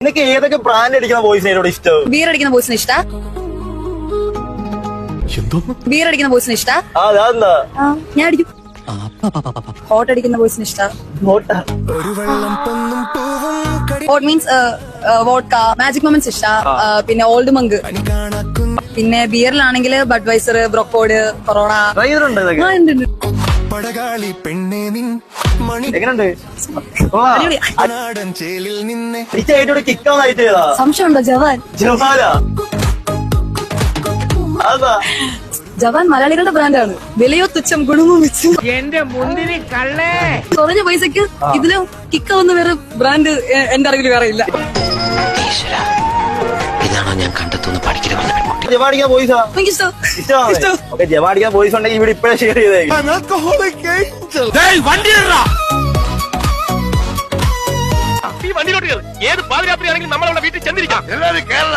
നിനക്ക് ഏതൊക്കെ ബ്രാൻഡ് അടിക്കുന്ന ബോയ്സിനോട് ഇഷ്ടം? ബീർ അടിക്കുന്ന ബോയ്സിന് ഇഷ്ടാ? ബീർ അടിക്കുന്ന ബോയ്സിന് ഇഷ്ടാ? അതെന്താ? ഞാൻ അടിക്കും. ഹോട്ട് അടിക്കുന്ന ബോയ്സിന് ഇഷ്ടാ? Hot means vodka, magic moments ഇഷ്ടാ? പിന്നെ ഓൾഡ് മങ്ക്, പിന്നെ ബിയറിലാണെങ്കിൽ ബഡ്വൈസർ, ബ്രോക്കോഡ്, കൊറോണ. സംശയമുണ്ടോ? ജവാൻ. ജവാൻ മലയാളികളുടെ ബ്രാൻഡാണ്. വിലയോ തുച്ഛം, ഗുണമോ മിച്ചം. എന്റെ മുന്തിരി കള്ളേ. കുറഞ്ഞ പൈസക്ക് ഇതിലും കിക്കാവുന്ന വേറെ ബ്രാൻഡ് എന്റെ അറിവിൽ വേറെ ഇല്ല. ഇതാണോ ഞാൻ കണ്ടെത്തുന്ന പഠിക്കുന്ന ജമാടിക്കാൻ ബോയ്സാ ഇഷ്ടമാണ്. ജമാടിക്കാൻ ബോയ്സ് ഉണ്ടെങ്കിൽ ഇവിടെ ഇപ്പഴേ ഷെയർ ചെയ്തേ. ഏത് പാതിരാത്രിയാണെങ്കിലും നമ്മളവിടെ വീട്ടിൽ ചെന്നിരിക്കാം. എല്ലാവരും കേരള